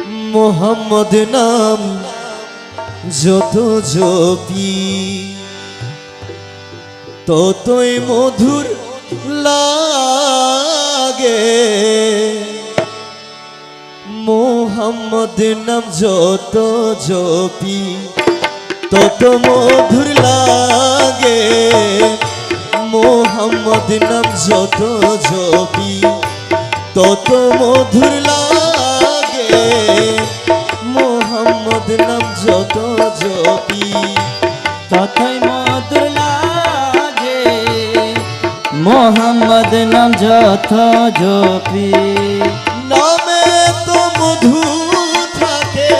মোহাম্মদ নাম যত জপি ততই মধুর লাগে। মোহাম্মদ নাম যত জপি তত মধুর লাগে। মোহাম্মদ নাম যত জপি তত মধুর লাগে। মোহাম্মদ নাম যত জপি ততই মধুর লাগে। মোহাম্মদ নাম যত জপি নামে তো মধু থাকে,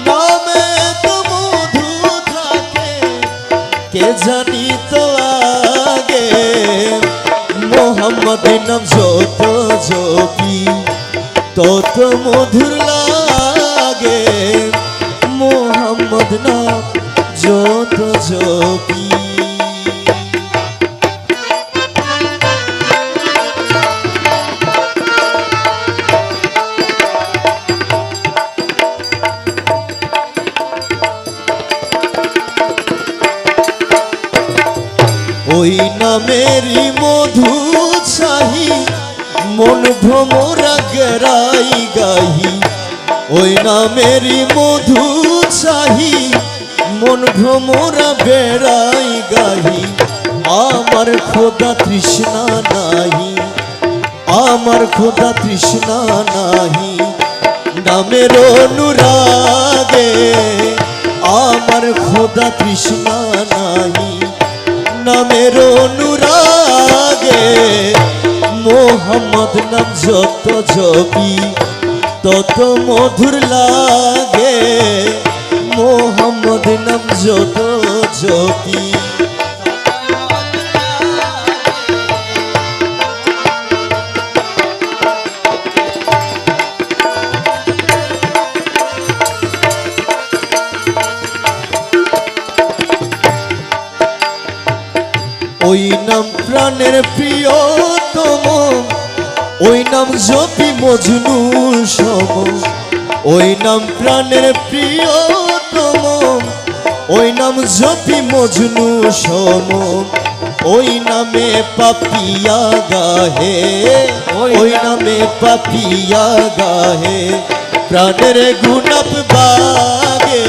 নামে তো মধু থাকে, কে জানি তো আগে। মোহাম্মদ নাম যত জপি তত মধুর লাগে। মোহাম্মদ নাম যত জপি ওই নামেরই মধু চাহি মন ভ্রমরা গেরাই গাহি। ওই নামেরই মধু চাহি মন ভ্রমরা বেড়াই গাহি। আমার খোদা তৃষ্ণা নাহি, আমার খোদা তৃষ্ণা নাহি, নামের অনুরাগে। আমার খোদা তৃষ্ণা নাহি, নামের অনুরাগে। মোহাম্মদ নাম যত জপি তত মধুর লাগে। মোহাম্মদ নাম যত জপি ওই নাম প্রাণের প্রিয়তম, ওই নাম জপি মজনু সম। ওই নাম প্রাণের প্রিয়তম, ওই নাম জপি মজনু সম। ওই নামে পাপিয়া গাহে, ওই নামে পাপিয়া গাহে, প্রাণের গুণাপ বাগে।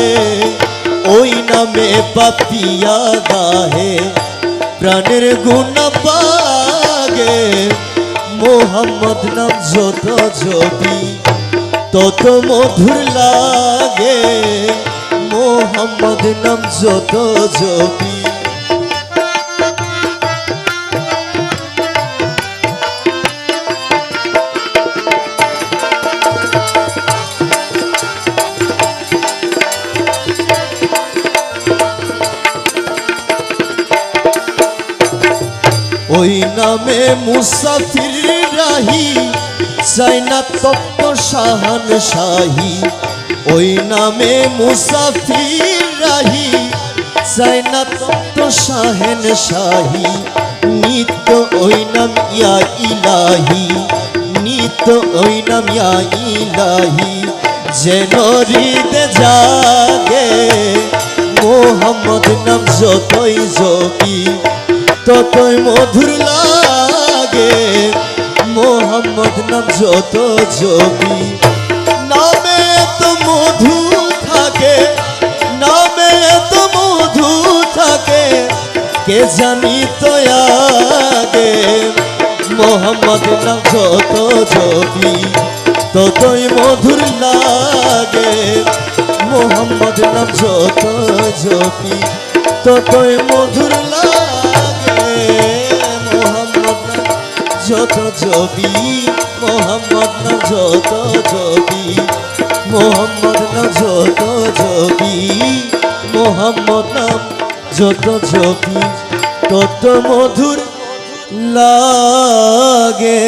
ওই নামে পাপিয়া গাহে, প্রাণের গুণ পাগে। মোহাম্মদ নাম যত জপি তত মধুর লাগে। মোহাম্মদ নাম যত জপি ওই নামে মুসাফির রাহি চাই না তত্ত্ব শাহান শাহী। ওই নামে মুসাফির রাহি চাই না তত্ত্ব শাহেন শাহী। নিত্য ওই নাম ইয়া ইলাহি, নিত্য ওই নাম ইয়া ইলাহি, যেন হৃদে জাগে। মোহাম্মদ নাম যতই জপি ততই মধুর লাগে। মোহাম্মদ নাম যত জপি নামে তো মধু থাকে, নামে তো মধু থাকে, কে জানি তো আগে। মোহাম্মদ নাম যত জপি ততই মধুর লাগে। মোহাম্মদ নাম যত জপি ততই মধুর লাগে। মোহাম্মদ নাম যত জপি, মোহাম্মদ নাম যত জপি, মোহাম্মদ নাম যত জপি, মোহাম্মদ নাম যত জপি তত মধুর লাগে।